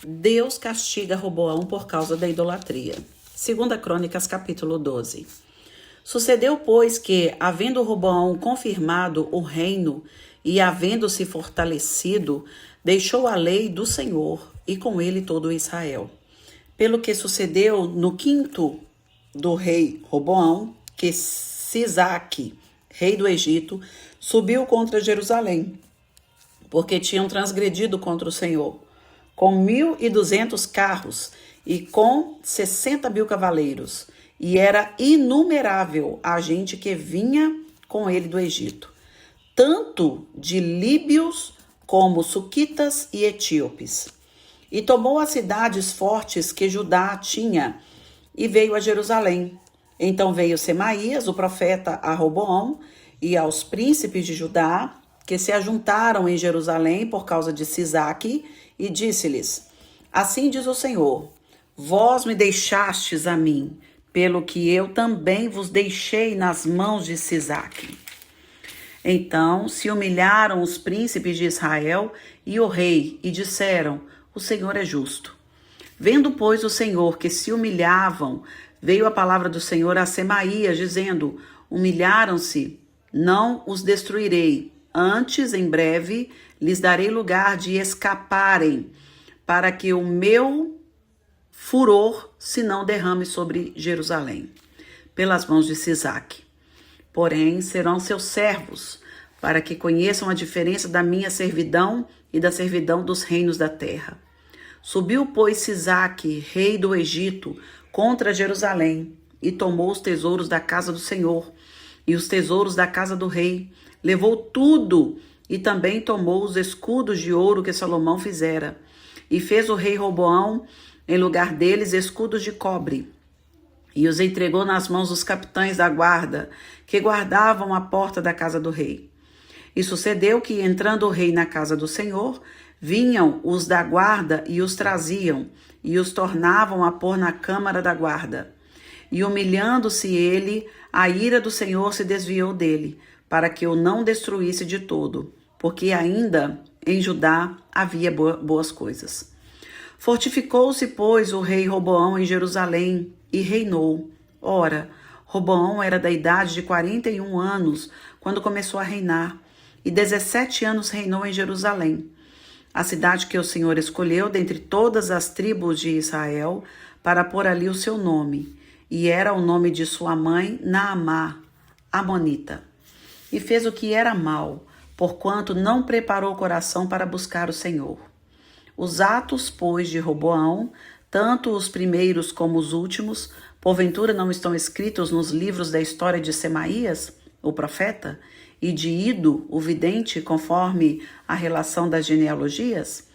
Deus castiga Roboão por causa da idolatria. 2 Crônicas, capítulo 12. Sucedeu, pois, que, havendo Roboão confirmado o reino e havendo-se fortalecido, deixou a lei do Senhor e com ele todo Israel. Pelo que sucedeu no quinto do rei Roboão, que Sisaque, rei do Egito, subiu contra Jerusalém, porque tinham transgredido contra o Senhor, com 1.200 carros e com 60.000 cavaleiros, e era inumerável a gente que vinha com ele do Egito, tanto de líbios como suquitas e etíopes. E tomou as cidades fortes que Judá tinha e veio a Jerusalém. Então veio Semaías, o profeta, a Roboão e aos príncipes de Judá, que se ajuntaram em Jerusalém por causa de Sisaque, e disse-lhes: assim diz o Senhor, vós me deixastes a mim, pelo que eu também vos deixei nas mãos de Sisaque. Então se humilharam os príncipes de Israel e o rei, e disseram: o Senhor é justo. Vendo, pois, o Senhor que se humilhavam, veio a palavra do Senhor a Semaías, dizendo: humilharam-se, não os destruirei, antes, em breve, lhes darei lugar de escaparem, para que o meu furor se não derrame sobre Jerusalém, pelas mãos de Sisaque. Porém, serão seus servos, para que conheçam a diferença da minha servidão e da servidão dos reinos da terra. Subiu, pois, Sisaque, rei do Egito, contra Jerusalém, e tomou os tesouros da casa do Senhor e os tesouros da casa do rei. Levou tudo, e também tomou os escudos de ouro que Salomão fizera. E fez o rei Roboão, em lugar deles, escudos de cobre. E os entregou nas mãos dos capitães da guarda, que guardavam a porta da casa do rei. E sucedeu que, entrando o rei na casa do Senhor, vinham os da guarda e os traziam, e os tornavam a pôr na câmara da guarda. E humilhando-se ele, a ira do Senhor se desviou dele, para que o não destruísse de todo, porque ainda em Judá havia boas coisas. Fortificou-se, pois, o rei Roboão em Jerusalém, e reinou. Ora, Roboão era da idade de 41 anos, quando começou a reinar, e 17 anos reinou em Jerusalém, a cidade que o Senhor escolheu dentre todas as tribos de Israel, para pôr ali o seu nome, e era o nome de sua mãe Naamá, amonita. E fez o que era mal, porquanto não preparou o coração para buscar o Senhor. Os atos, pois, de Roboão, tanto os primeiros como os últimos, porventura não estão escritos nos livros da história de Semaías, o profeta, e de Ido, o vidente, conforme a relação das genealogias?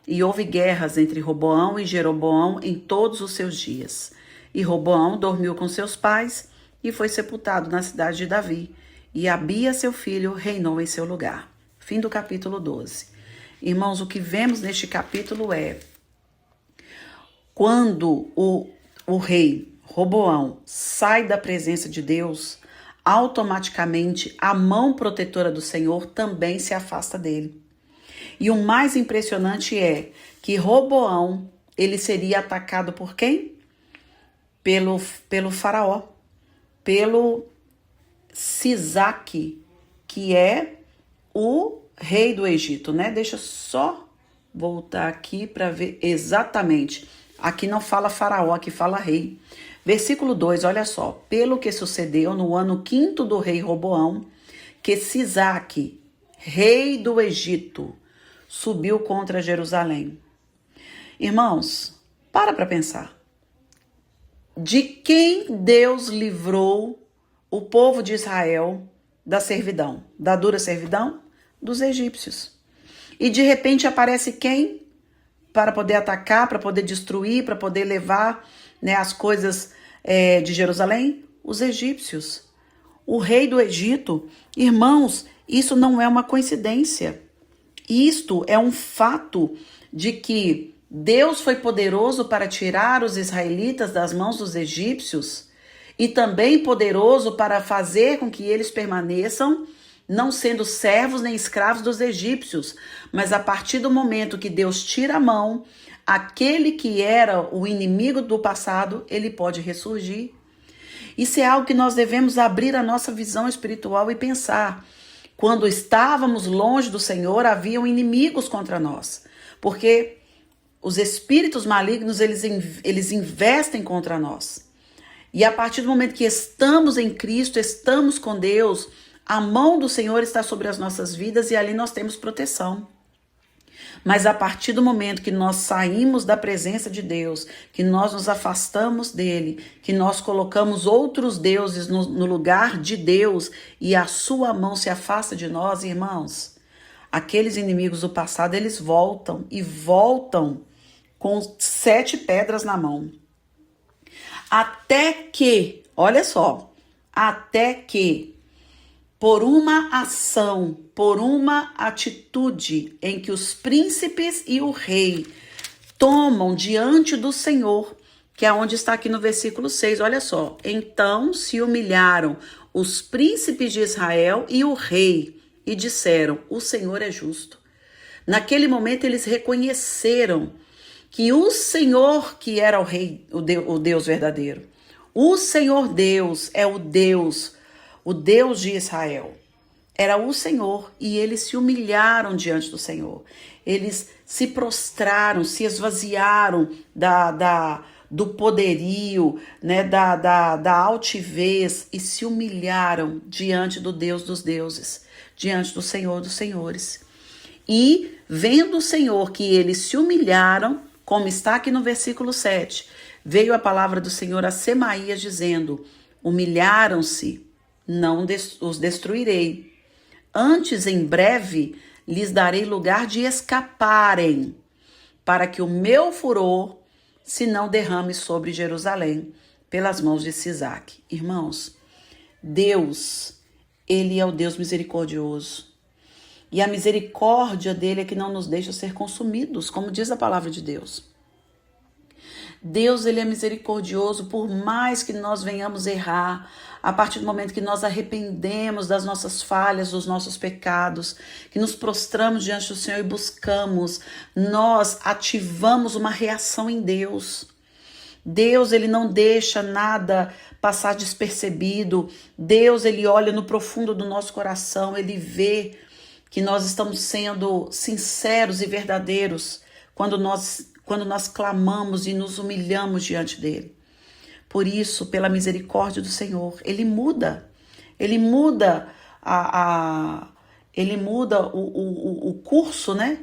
E houve guerras entre Roboão e Jeroboão em todos os seus dias. E Roboão dormiu com seus pais e foi sepultado na cidade de Davi. E Abia, seu filho, reinou em seu lugar. Fim do capítulo 12. Irmãos, o que vemos neste capítulo é: quando o rei Roboão sai da presença de Deus, automaticamente a mão protetora do Senhor também se afasta dele. E o mais impressionante é que Roboão, ele seria atacado por quem? Pelo faraó, pelo Sisaque, que é o rei do Egito, né? Deixa eu só voltar aqui para ver exatamente. Aqui não fala faraó, aqui fala rei. Versículo 2, olha só. Pelo que sucedeu no ano 5º do rei Roboão, que Sisaque, rei do Egito, subiu contra Jerusalém. Irmãos, para pensar. De quem Deus livrou o povo de Israel da servidão, da dura servidão? Dos egípcios. E de repente aparece quem? Para poder atacar, para poder destruir, para poder levar, né, as coisas de Jerusalém? Os egípcios. O rei do Egito. Irmãos, isso não é uma coincidência. Isto é um fato de que Deus foi poderoso para tirar os israelitas das mãos dos egípcios e também poderoso para fazer com que eles permaneçam não sendo servos nem escravos dos egípcios. Mas a partir do momento que Deus tira a mão, aquele que era o inimigo do passado, ele pode ressurgir. Isso é algo que nós devemos abrir a nossa visão espiritual e pensar. Quando estávamos longe do Senhor, haviam inimigos contra nós. Porque os espíritos malignos, eles investem contra nós. E a partir do momento que estamos em Cristo, estamos com Deus, a mão do Senhor está sobre as nossas vidas e ali nós temos proteção. Mas a partir do momento que nós saímos da presença de Deus, que nós nos afastamos dele, que nós colocamos outros deuses no lugar de Deus e a sua mão se afasta de nós, irmãos, aqueles inimigos do passado, eles voltam e voltam com 7 pedras na mão. Até que, olha só, até que por uma ação, por uma atitude em que os príncipes e o rei tomam diante do Senhor, que é onde está aqui no versículo 6, olha só. Então se humilharam os príncipes de Israel e o rei e disseram, o Senhor é justo. Naquele momento eles reconheceram que o Senhor que era o rei, o Deus verdadeiro, o Senhor Deus é o Deus de Israel, era o Senhor, e eles se humilharam diante do Senhor, eles se prostraram, se esvaziaram do poderio, né, da altivez, e se humilharam diante do Deus dos deuses, diante do Senhor dos senhores. E vendo o Senhor que eles se humilharam, como está aqui no versículo 7, veio a palavra do Senhor a Semaías dizendo, humilharam-se, não os destruirei. Antes, em breve, lhes darei lugar de escaparem, para que o meu furor se não derrame sobre Jerusalém, pelas mãos de Sisaque. Irmãos, Deus, ele é o Deus misericordioso. E a misericórdia dele é que não nos deixa ser consumidos, como diz a palavra de Deus. Deus, ele é misericordioso, por mais que nós venhamos errar, a partir do momento que nós arrependemos das nossas falhas, dos nossos pecados, que nos prostramos diante do Senhor e buscamos, nós ativamos uma reação em Deus. Deus, ele não deixa nada passar despercebido. Deus, ele olha no profundo do nosso coração, ele vê que nós estamos sendo sinceros e verdadeiros quando nós clamamos e nos humilhamos diante dele. Por isso, pela misericórdia do Senhor, ele muda o curso, né?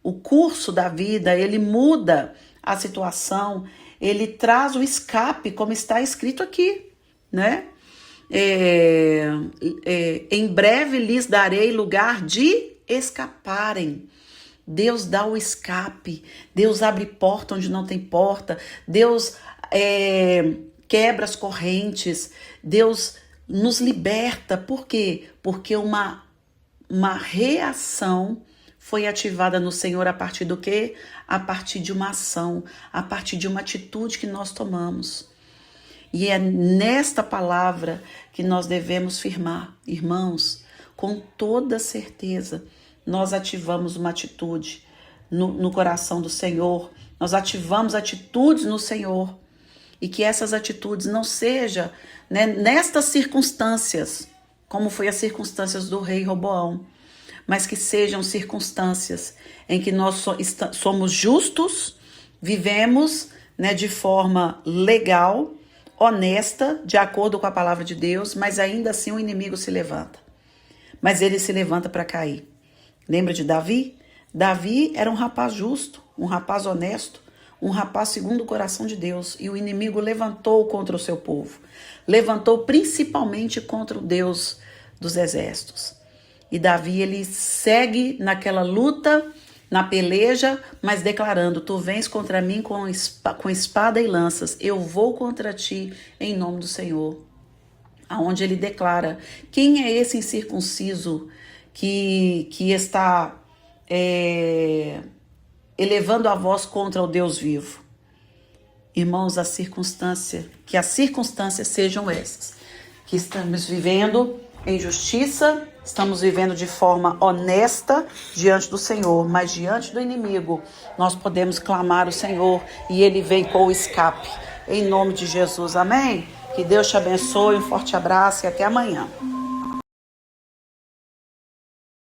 O curso da vida, ele muda a situação, ele traz o escape, como está escrito aqui, né? Em breve lhes darei lugar de escaparem. Deus dá o escape, Deus abre porta onde não tem porta, Deus quebra as correntes, Deus nos liberta. Por quê? Porque uma reação foi ativada no Senhor a partir do quê? A partir de uma ação, a partir de uma atitude que nós tomamos. E é nesta palavra que nós devemos firmar, irmãos, com toda certeza. Nós ativamos uma atitude no coração do Senhor, nós ativamos atitudes no Senhor, e que essas atitudes não sejam, né, nestas circunstâncias, como foi as circunstâncias do rei Roboão, mas que sejam circunstâncias em que nós somos justos, vivemos, né, de forma legal, honesta, de acordo com a palavra de Deus, mas ainda assim o inimigo se levanta. Mas ele se levanta para cair. Lembra de Davi? Davi era um rapaz justo, um rapaz honesto, um rapaz segundo o coração de Deus. E o inimigo levantou contra o seu povo. Levantou principalmente contra o Deus dos exércitos. E Davi, ele segue naquela luta, na peleja, mas declarando, tu vens contra mim com espada e lanças, eu vou contra ti em nome do Senhor. Aonde ele declara, quem é esse incircunciso que está elevando a voz contra o Deus vivo? Irmãos, que as circunstâncias sejam essas, que estamos vivendo em justiça, estamos vivendo de forma honesta diante do Senhor, mas diante do inimigo, nós podemos clamar o Senhor e Ele vem com o escape. Em nome de Jesus, amém? Que Deus te abençoe, um forte abraço e até amanhã.